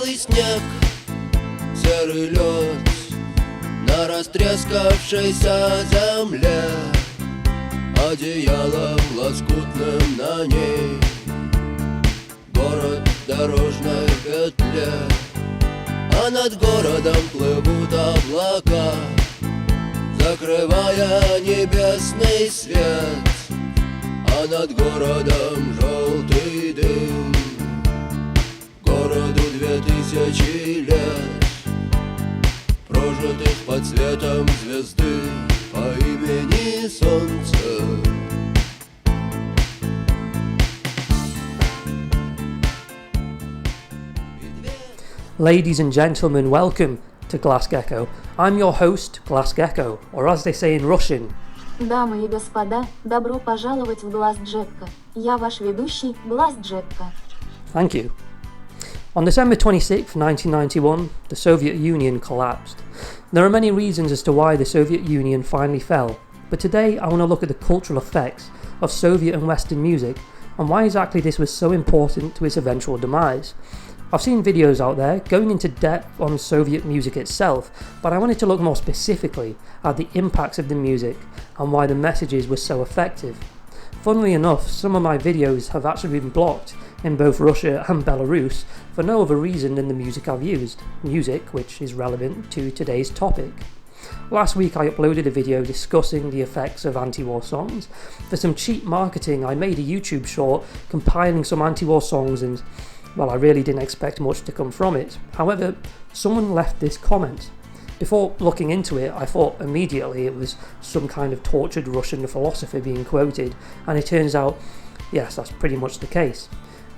белый снег, серый лед на растрескавшейся земле, одеялом лоскутным на ней город в дорожной петле. А над городом плывут облака, закрывая небесный свет. А над городом желтый дым, городу 2000 лет, прожитых под светом звезды по имени Солнце. Ladies and gentlemen, welcome to Glass Gekko. I'm your host, Glass Gekko, or as they say in Russian. Дамы и господа, добро пожаловать в Глаз Gekko. Я ваш ведущий, Глаз Gekko. Thank you. On December 26, 1991, the Soviet Union collapsed. There are many reasons as to why the Soviet Union finally fell, but today I want to look at the cultural effects of Soviet and Western music and why exactly this was so important to its eventual demise. I've seen videos out there going into depth on Soviet music itself, but I wanted to look more specifically at the impacts of the music and why the messages were so effective. Funnily enough, some of my videos have actually been blocked in both Russia and Belarus for no other reason than the music I've used, music which is relevant to today's topic. Last week I uploaded a video discussing the effects of anti-war songs. For some cheap marketing, I made a YouTube short compiling some anti-war songs, and well, I really didn't expect much to come from it. However, someone left this comment. Before looking into it, I thought immediately it was some kind of tortured Russian philosopher being quoted, and it turns out, yes, that's pretty much the case.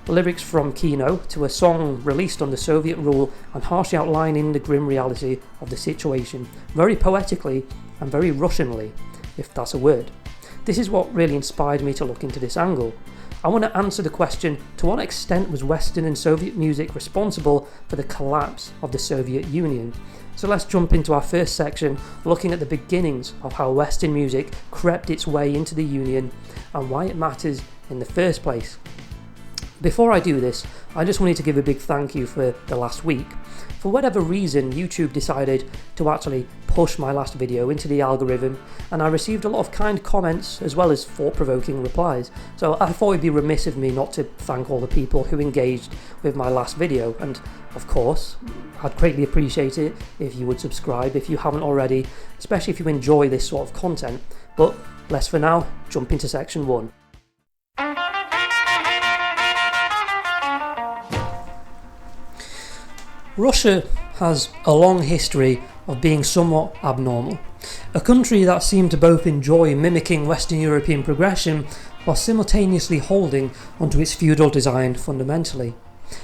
The lyrics from Kino to a song released under Soviet rule and harshly outlining the grim reality of the situation, very poetically and very Russianly, if that's a word. This is what really inspired me to look into this angle. I want to answer the question, to what extent was Western and Soviet music responsible for the collapse of the Soviet Union? So let's jump into our first section, looking at the beginnings of how Western music crept its way into the Union and why it matters in the first place. Before I do this, I just wanted to give a big thank you for the last week. For whatever reason, YouTube decided to actually push my last video into the algorithm, and I received a lot of kind comments as well as thought-provoking replies. So I thought it'd be remiss of me not to thank all the people who engaged with my last video, and of course, I'd greatly appreciate it if you would subscribe if you haven't already, especially if you enjoy this sort of content. But let's for now jump into section 1. Russia has a long history of being somewhat abnormal. A country that seemed to both enjoy mimicking Western European progression while simultaneously holding onto its feudal design fundamentally.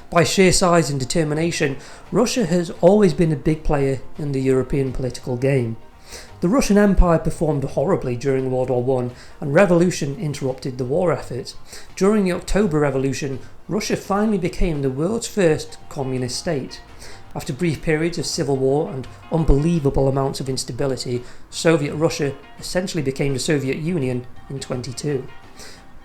By sheer size and determination, Russia has always been a big player in the European political game. The Russian Empire performed horribly during World War I, and revolution interrupted the war effort. During the October Revolution, Russia finally became the world's first communist state. After brief periods of civil war and unbelievable amounts of instability, Soviet Russia essentially became the Soviet Union in 1922.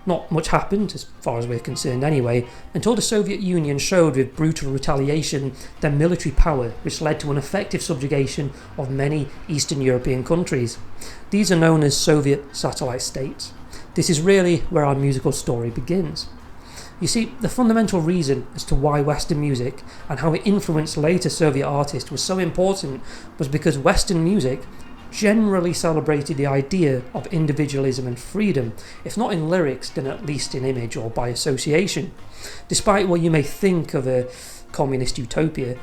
Not much happened, as far as we're concerned anyway, until the Soviet Union showed with brutal retaliation their military power, which led to an effective subjugation of many Eastern European countries. These are known as Soviet satellite states. This is really where our musical story begins. You see, the fundamental reason as to why Western music and how it influenced later Soviet artists was so important was because Western music generally celebrated the idea of individualism and freedom, if not in lyrics, then at least in image or by association. Despite what you may think of a communist utopia,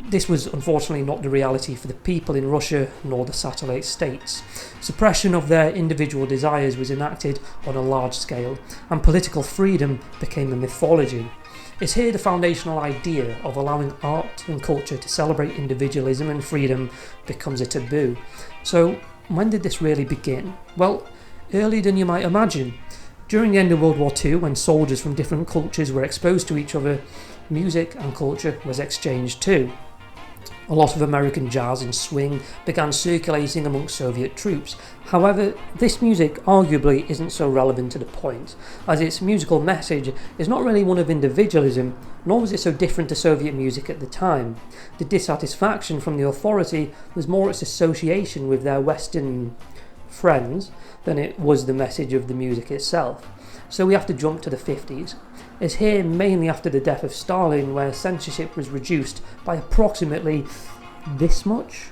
this was unfortunately not the reality for the people in Russia nor the satellite states. Suppression of their individual desires was enacted on a large scale, and political freedom became a mythology. It's here the foundational idea of allowing art and culture to celebrate individualism and freedom becomes a taboo. So, when did this really begin? Well, earlier than you might imagine. During the end of World War II, when soldiers from different cultures were exposed to each other, music and culture was exchanged too. A lot of American jazz and swing began circulating amongst Soviet troops. However, this music arguably isn't so relevant to the point, as its musical message is not really one of individualism, nor was it so different to Soviet music at the time. The dissatisfaction from the authority was more its association with their Western friends than it was the message of the music itself. So we have to jump to the 50s. It's here mainly after the death of Stalin where censorship was reduced by approximately this much.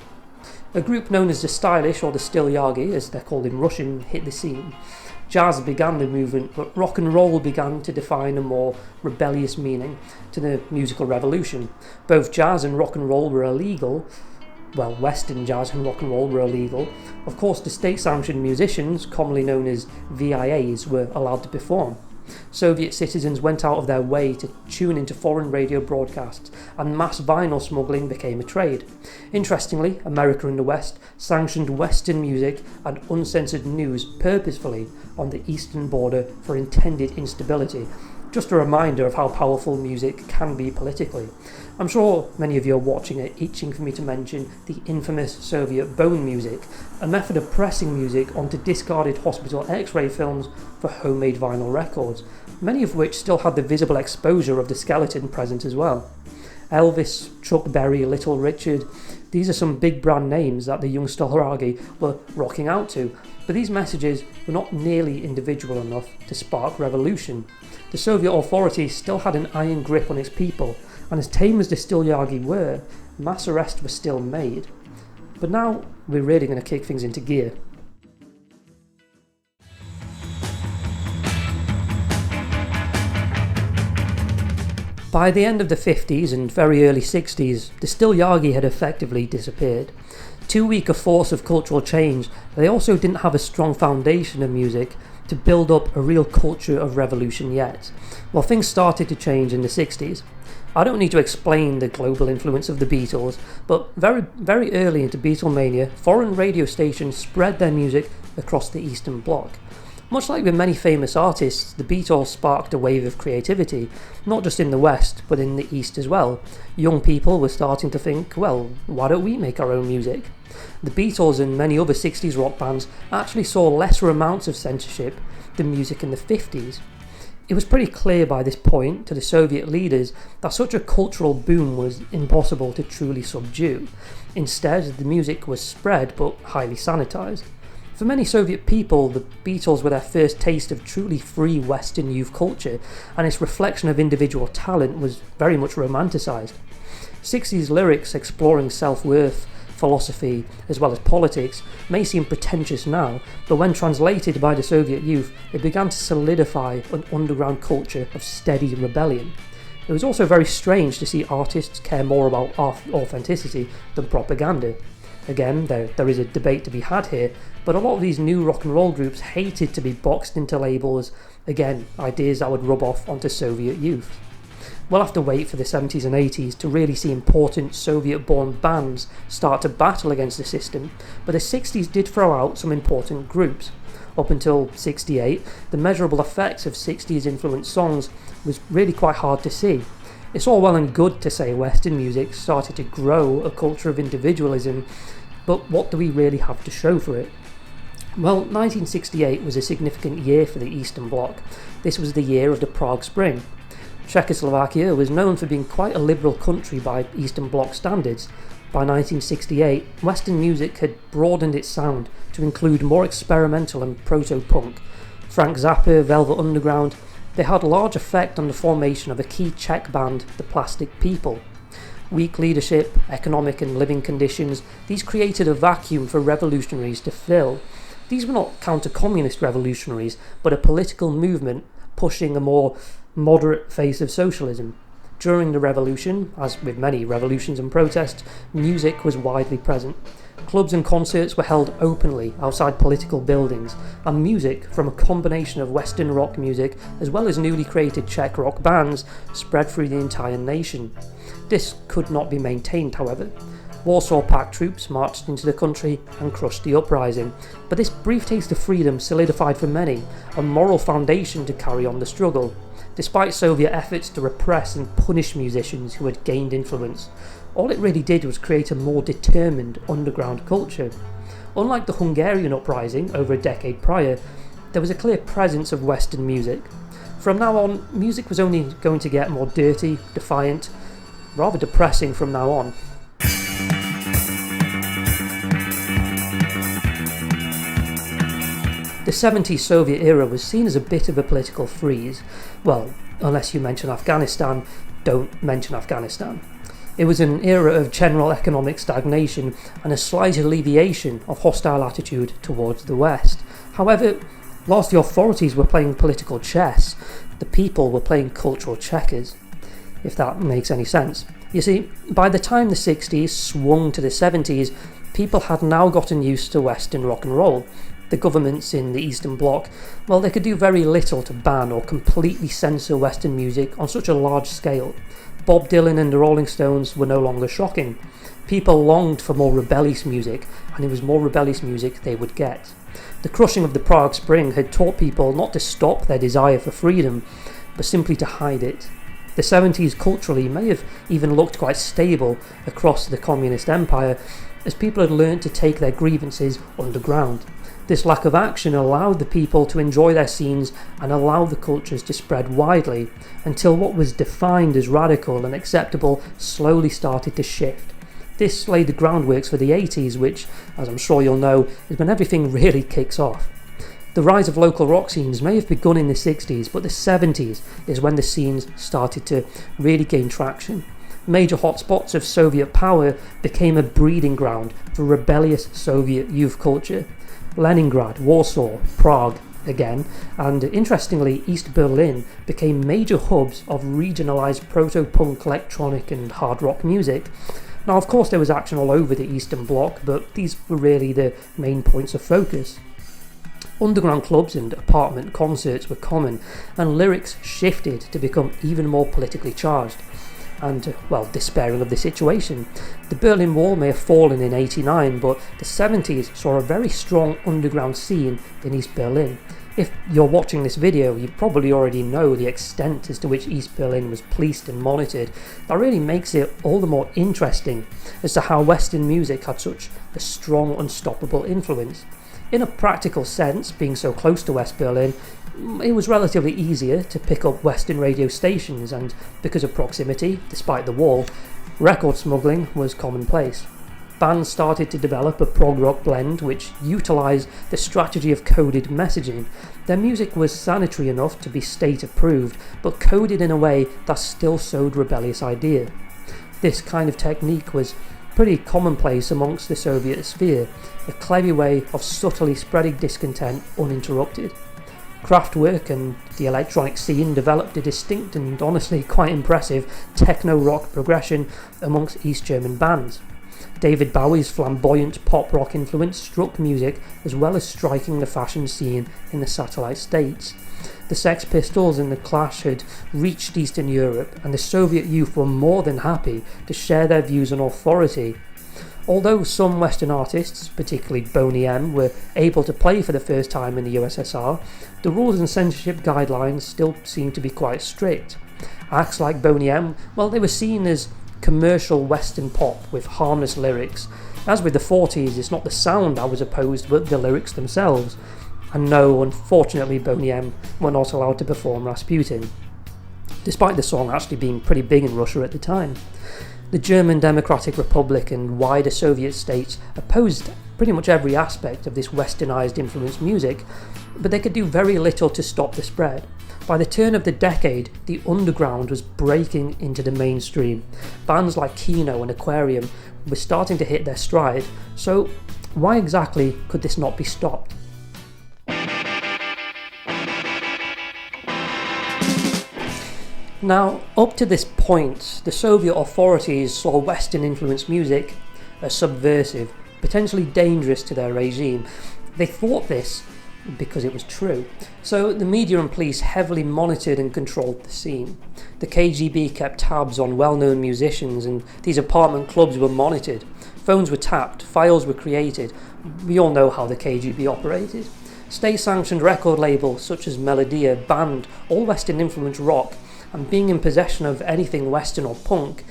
A group known as the Stylish, or the Stilyagi as they're called in Russian, hit the scene. Jazz began the movement, but rock and roll began to define a more rebellious meaning to the musical revolution. Both jazz and rock and roll were illegal. Well, Western jazz and rock and roll were illegal. Of course, the state-sanctioned musicians, commonly known as VIAs, were allowed to perform. Soviet citizens went out of their way to tune into foreign radio broadcasts, and mass vinyl smuggling became a trade. Interestingly, America and the West sanctioned Western music and uncensored news purposefully on the eastern border for intended instability. Just a reminder of how powerful music can be politically. I'm sure many of you are watching it, itching for me to mention the infamous Soviet bone music, a method of pressing music onto discarded hospital X-ray films for homemade vinyl records, many of which still had the visible exposure of the skeleton present as well. Elvis, Chuck Berry, Little Richard, these are some big brand names that the young Stilyagi were rocking out to, but these messages were not nearly individual enough to spark revolution. The Soviet authority still had an iron grip on its people, and as tame as the Stilyagi were, mass arrests were still made. But now we're really going to kick things into gear. By the end of the 50s and very early 60s, the Stilyagi had effectively disappeared. Too weak a force of cultural change, they also didn't have a strong foundation of music to build up a real culture of revolution yet. Well, things started to change in the 60s. I don't need to explain the global influence of the Beatles, but very early into Beatlemania, foreign radio stations spread their music across the Eastern Bloc. Much like with many famous artists, the Beatles sparked a wave of creativity, not just in the West, but in the East as well. Young people were starting to think, well, why don't we make our own music? The Beatles and many other 60s rock bands actually saw lesser amounts of censorship than music in the 50s. It was pretty clear by this point to the Soviet leaders that such a cultural boom was impossible to truly subdue. Instead, the music was spread but highly sanitized. For many Soviet people, the Beatles were their first taste of truly free Western youth culture, and its reflection of individual talent was very much romanticized. 60s lyrics exploring self-worth, philosophy, as well as politics, may seem pretentious now, but when translated by the Soviet youth, it began to solidify an underground culture of steady rebellion. It was also very strange to see artists care more about authenticity than propaganda. Again, there is a debate to be had here, but a lot of these new rock and roll groups hated to be boxed into labels, again, ideas that would rub off onto Soviet youth. We'll have to wait for the 70s and 80s to really see important Soviet-born bands start to battle against the system, but the 60s did throw out some important groups. Up until 68, the measurable effects of 60s influenced songs was really quite hard to see. It's all well and good to say Western music started to grow a culture of individualism, but what do we really have to show for it? Well, 1968 was a significant year for the Eastern Bloc. This was the year of the Prague Spring. Czechoslovakia was known for being quite a liberal country by Eastern Bloc standards. By 1968, Western music had broadened its sound to include more experimental and proto-punk. Frank Zappa, Velvet Underground, they had a large effect on the formation of a key Czech band, the Plastic People. Weak leadership, economic and living conditions, these created a vacuum for revolutionaries to fill. These were not counter-communist revolutionaries, but a political movement pushing a more moderate face of socialism. During the revolution, as with many revolutions and protests, music was widely present. Clubs and concerts were held openly outside political buildings, and music from a combination of Western rock music as well as newly created Czech rock bands spread through the entire nation. This could not be maintained, however. Warsaw Pact troops marched into the country and crushed the uprising, but this brief taste of freedom solidified for many a moral foundation to carry on the struggle. Despite Soviet efforts to repress and punish musicians who had gained influence, all it really did was create a more determined underground culture. Unlike the Hungarian uprising over a decade prior, there was a clear presence of Western music. From now on, music was only going to get more dirty, defiant, rather depressing from now on. The 70s Soviet era was seen as a bit of a political freeze. Well, unless you mention Afghanistan, don't mention Afghanistan. It was an era of general economic stagnation and a slight alleviation of hostile attitude towards the West. However, whilst the authorities were playing political chess, the people were playing cultural checkers, if that makes any sense. You see, by the time the 60s swung to the 70s, people had now gotten used to Western rock and roll. The governments in the Eastern Bloc, well, they could do very little to ban or completely censor Western music on such a large scale. Bob Dylan and the Rolling Stones were no longer shocking. People longed for more rebellious music, and it was more rebellious music they would get. The crushing of the Prague Spring had taught people not to stop their desire for freedom, but simply to hide it. The 70s culturally may have even looked quite stable across the communist empire, as people had learned to take their grievances underground. This lack of action allowed the people to enjoy their scenes and allow the cultures to spread widely, until what was defined as radical and acceptable slowly started to shift. This laid the groundworks for the 80s, which, as I'm sure you'll know, is when everything really kicks off. The rise of local rock scenes may have begun in the 60s, but the 70s is when the scenes started to really gain traction. Major hotspots of Soviet power became a breeding ground for rebellious Soviet youth culture. Leningrad, Warsaw, Prague again, and interestingly East Berlin became major hubs of regionalised proto-punk, electronic and hard rock music. Now of course there was action all over the Eastern Bloc, but these were really the main points of focus. Underground clubs and apartment concerts were common, and lyrics shifted to become even more politically charged. And, well, despairing of the situation. The Berlin Wall may have fallen in '89, but the 70s saw a very strong underground scene in East Berlin. If you're watching this video, you probably already know the extent as to which East Berlin was policed and monitored. That really makes it all the more interesting as to how Western music had such a strong, unstoppable influence. In a practical sense, being so close to West Berlin, it was relatively easier to pick up Western radio stations, and because of proximity, despite the wall, record smuggling was commonplace. Bands started to develop a prog rock blend which utilised the strategy of coded messaging. Their music was sanitary enough to be state approved, but coded in a way that still sowed rebellious idea. This kind of technique was pretty commonplace amongst the Soviet sphere, a clever way of subtly spreading discontent uninterrupted. Kraftwerk and the electronic scene developed a distinct and honestly quite impressive techno-rock progression amongst East German bands. David Bowie's flamboyant pop-rock influence struck music as well as striking the fashion scene in the satellite states. The Sex Pistols and the Clash had reached Eastern Europe, and the Soviet youth were more than happy to share their views on authority. Although some Western artists, particularly Boney M, were able to play for the first time in the USSR, the rules and censorship guidelines still seemed to be quite strict. Acts like Boney M, well, they were seen as commercial Western pop with harmless lyrics. As with the 40s, it's not the sound that was opposed, but the lyrics themselves. And no, unfortunately, Boney M were not allowed to perform Rasputin, despite the song actually being pretty big in Russia at the time. The German Democratic Republic and wider Soviet states opposed pretty much every aspect of this westernised influenced music, but they could do very little to stop the spread. By the turn of the decade, the underground was breaking into the mainstream. Bands like Kino and Aquarium were starting to hit their stride, so why exactly could this not be stopped? Now, up to this point, the Soviet authorities saw Western-influenced music as subversive, potentially dangerous to their regime. They thought this because it was true. So the media and police heavily monitored and controlled the scene. The KGB kept tabs on well-known musicians, and these apartment clubs were monitored. Phones were tapped, files were created. We all know how the KGB operated. State-sanctioned record labels such as Melodia banned all Western-influenced rock, and being in possession of anything Western or punk,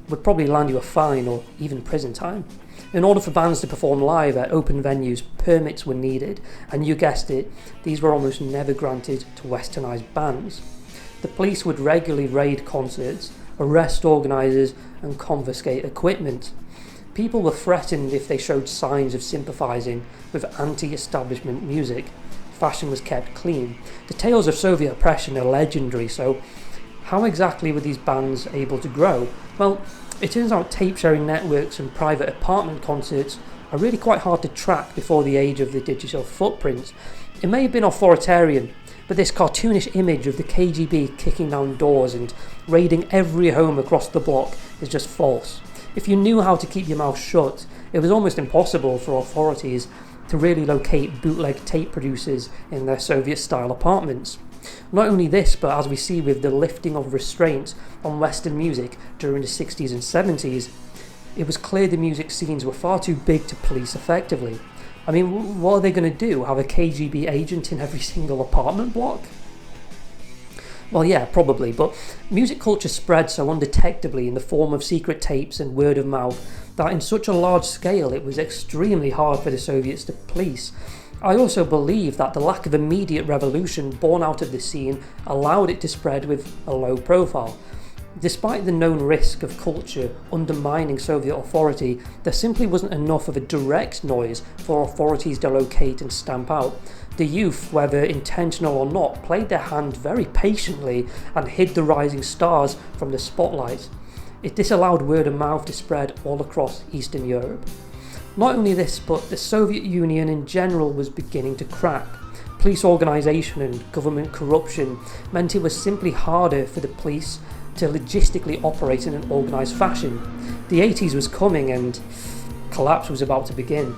would probably land you a fine or even prison time. In order for bands to perform live at open venues, permits were needed, and you guessed it, these were almost never granted to westernised bands. The police would regularly raid concerts, arrest organisers, and confiscate equipment. People were threatened if they showed signs of sympathising with anti-establishment music. Fashion was kept clean. The tales of Soviet oppression are legendary, so how exactly were these bands able to grow? Well, it turns out tape-sharing networks and private apartment concerts are really quite hard to track before the age of the digital footprints. It may have been authoritarian, but this cartoonish image of the KGB kicking down doors and raiding every home across the bloc is just false. If you knew how to keep your mouth shut, it was almost impossible for authorities to really locate bootleg tape producers in their Soviet-style apartments. Not only this, but as we see with the lifting of restraints on Western music during the 60s and 70s, it was clear the music scenes were far too big to police effectively. I mean, what are they going to do? Have a KGB agent in every single apartment block? Well, yeah, probably, but music culture spread so undetectably in the form of secret tapes and word of mouth that in such a large scale it was extremely hard for the Soviets to police. I also believe that the lack of immediate revolution born out of this scene allowed it to spread with a low profile. Despite the known risk of culture undermining Soviet authority, there simply wasn't enough of a direct noise for authorities to locate and stamp out. The youth, whether intentional or not, played their hand very patiently and hid the rising stars from the spotlight. It disallowed word of mouth to spread all across Eastern Europe. Not only this, but the Soviet Union in general was beginning to crack. Police organisation and government corruption meant it was simply harder for the police to logistically operate in an organised fashion. The 80s was coming and collapse was about to begin.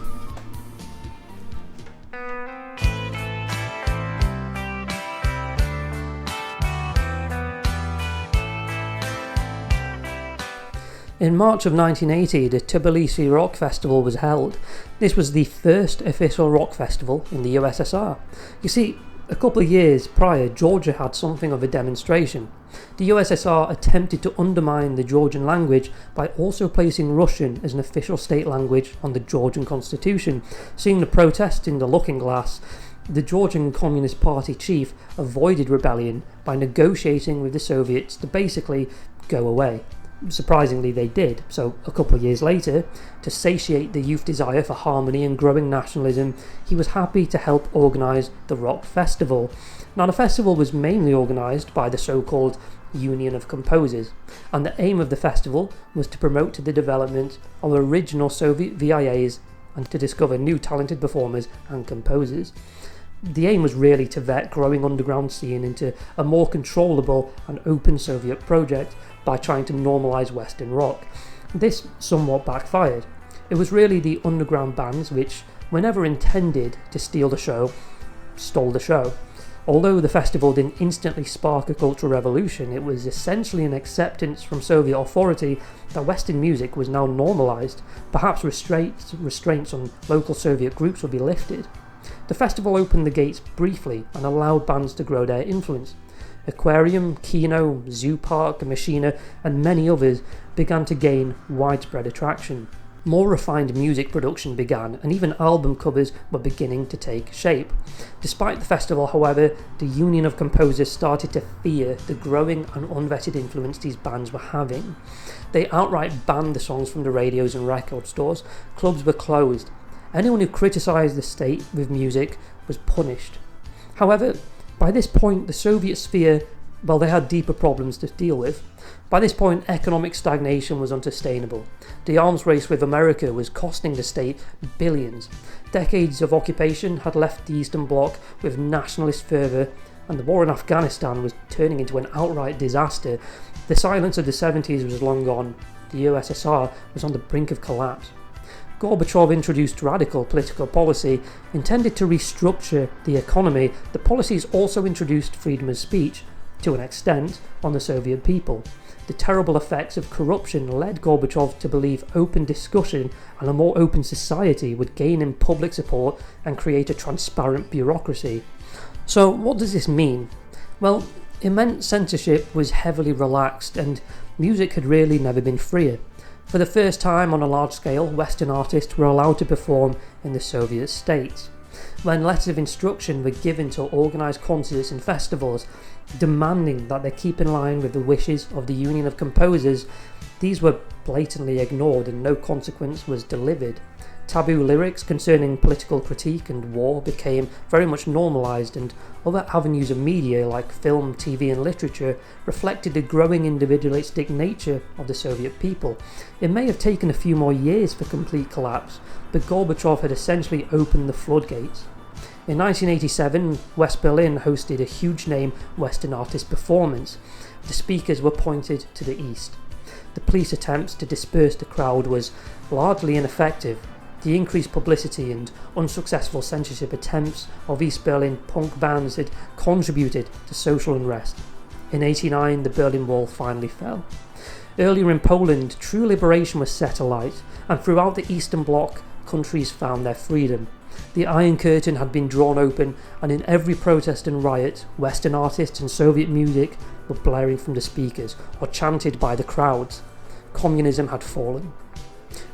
In March of 1980, the Tbilisi Rock Festival was held. This was the first official rock festival in the USSR. You see, a couple of years prior, Georgia had something of a demonstration. The USSR attempted to undermine the Georgian language by also placing Russian as an official state language on the Georgian constitution. Seeing the protest in the looking glass, the Georgian Communist Party chief avoided rebellion by negotiating with the Soviets to basically go away. Surprisingly, they did. So a couple of years later, to satiate the youth desire for harmony and growing nationalism, he was happy to help organise the rock festival. Now, the festival was mainly organised by the so-called Union of Composers, and the aim of the festival was to promote the development of original Soviet VIAs and to discover new talented performers and composers. The aim was really to vet growing underground scene into a more controllable and open Soviet project by trying to normalise Western rock. This somewhat backfired. It was really the underground bands which, whenever intended to steal the show, stole the show. Although the festival didn't instantly spark a cultural revolution, it was essentially an acceptance from Soviet authority that Western music was now normalised. Perhaps restraints on local Soviet groups would be lifted. The festival opened the gates briefly and allowed bands to grow their influence. Aquarium, Kino, Zoo Park, Machina, and many others began to gain widespread attraction. More refined music production began, and even album covers were beginning to take shape. Despite the festival, however, the Union of Composers started to fear the growing and unvetted influence these bands were having. They outright banned the songs from the radios and record stores. Clubs were closed. Anyone who criticised the state with music was punished. However, by this point, the Soviet sphere, well, they had deeper problems to deal with. By this point, economic stagnation was unsustainable. The arms race with America was costing the state billions. Decades of occupation had left the Eastern Bloc with nationalist fervour, and the war in Afghanistan was turning into an outright disaster. The silence of the 70s was long gone. The USSR was on the brink of collapse. Gorbachev introduced radical political policy intended to restructure the economy. The policies also introduced freedom of speech, to an extent, on the Soviet people. The terrible effects of corruption led Gorbachev to believe open discussion and a more open society would gain him public support and create a transparent bureaucracy. So what does this mean? Well, it meant censorship was heavily relaxed and music had really never been freer. For the first time on a large scale, Western artists were allowed to perform in the Soviet states. When letters of instruction were given to organise concerts and festivals, demanding that they keep in line with the wishes of the Union of Composers, these were blatantly ignored and no consequence was delivered. Taboo lyrics concerning political critique and war became very much normalised, and other avenues of media like film, TV and literature reflected the growing individualistic nature of the Soviet people. It may have taken a few more years for complete collapse, but Gorbachev had essentially opened the floodgates. In 1987, West Berlin hosted a huge-name Western artist performance. The speakers were pointed to the east. The police attempts to disperse the crowd was largely ineffective. The increased publicity and unsuccessful censorship attempts of East Berlin punk bands had contributed to social unrest. In 1989, the Berlin Wall finally fell. Earlier in Poland, true liberation was set alight, and throughout the Eastern Bloc, countries found their freedom. The Iron Curtain had been drawn open, and in every protest and riot, Western artists and Soviet music were blaring from the speakers or chanted by the crowds. Communism had fallen.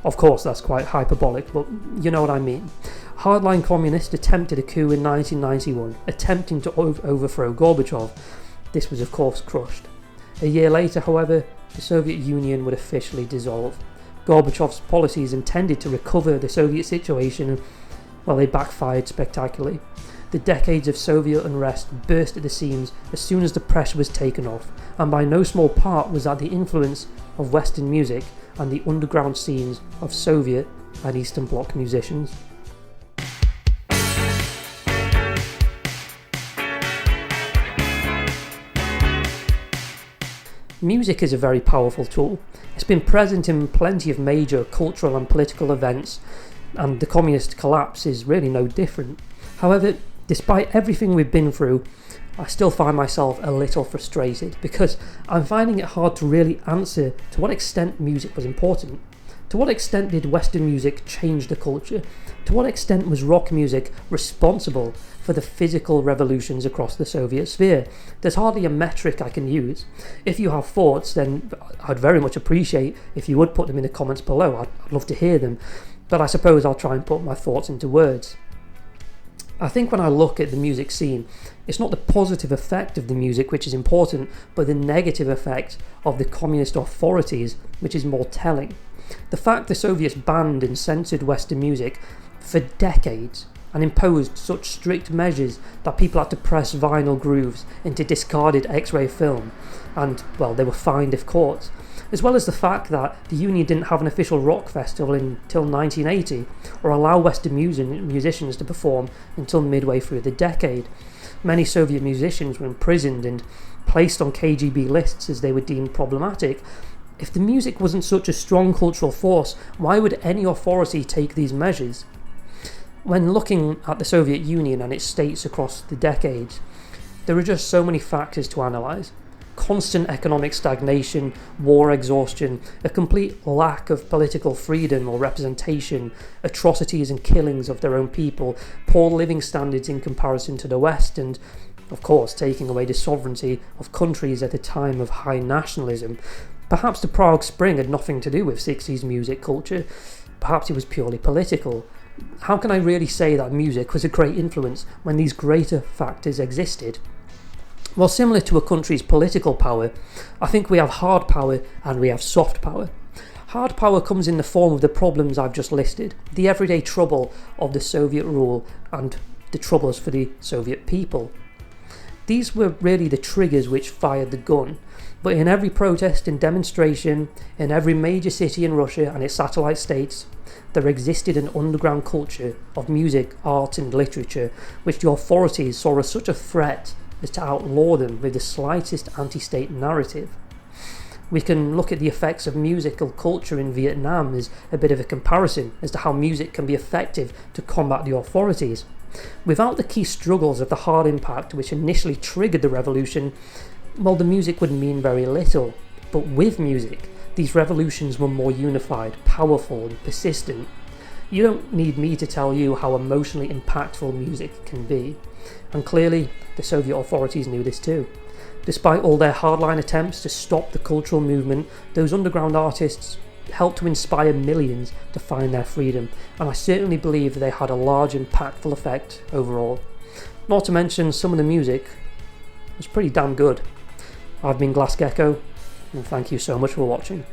Of course, that's quite hyperbolic, but you know what I mean. Hardline communists attempted a coup in 1991, attempting to overthrow Gorbachev. This was of course crushed. A year later, however, the Soviet Union would officially dissolve. Gorbachev's policies intended to recover the Soviet situation, well, they backfired spectacularly. The decades of Soviet unrest burst at the seams as soon as the pressure was taken off, and by no small part was that the influence of Western music and the underground scenes of Soviet and Eastern Bloc musicians. Music is a very powerful tool. It's been present in plenty of major cultural and political events, and the communist collapse is really no different. However, despite everything we've been through, I still find myself a little frustrated because I'm finding it hard to really answer to what extent music was important. To what extent did Western music change the culture? To what extent was rock music responsible for the physical revolutions across the Soviet sphere? There's hardly a metric I can use. If you have thoughts, then I'd very much appreciate if you would put them in the comments below. I'd love to hear them, but I suppose I'll try and put my thoughts into words. I think when I look at the music scene, it's not the positive effect of the music which is important, but the negative effect of the communist authorities which is more telling. The fact the Soviets banned and censored Western music for decades and imposed such strict measures that people had to press vinyl grooves into discarded X-ray film, and, well, they were fined if caught, as well as the fact that the Union didn't have an official rock festival until 1980, or allow Western musicians to perform until midway through the decade. Many Soviet musicians were imprisoned and placed on KGB lists as they were deemed problematic. If the music wasn't such a strong cultural force, why would any authority take these measures? When looking at the Soviet Union and its states across the decades, there are just so many factors to analyse. Constant economic stagnation, war exhaustion, a complete lack of political freedom or representation, atrocities and killings of their own people, poor living standards in comparison to the West, and, of course, taking away the sovereignty of countries at a time of high nationalism. Perhaps the Prague Spring had nothing to do with 60s music culture. Perhaps it was purely political. How can I really say that music was a great influence when these greater factors existed? Well, similar to a country's political power, I think we have hard power and we have soft power. Hard power comes in the form of the problems I've just listed, the everyday trouble of the Soviet rule and the troubles for the Soviet people. These were really the triggers which fired the gun, but in every protest and demonstration, in every major city in Russia and its satellite states, there existed an underground culture of music, art and literature which the authorities saw as such a threat as to outlaw them with the slightest anti-state narrative. We can look at the effects of musical culture in Vietnam as a bit of a comparison as to how music can be effective to combat the authorities. Without the key struggles of the hard impact which initially triggered the revolution, well, the music would mean very little. But with music, these revolutions were more unified, powerful and persistent. You don't need me to tell you how emotionally impactful music can be. And clearly, the Soviet authorities knew this too. Despite all their hardline attempts to stop the cultural movement, those underground artists helped to inspire millions to find their freedom, and I certainly believe they had a large impactful effect overall. Not to mention some of the music was pretty damn good. I've been Gekko, and thank you so much for watching.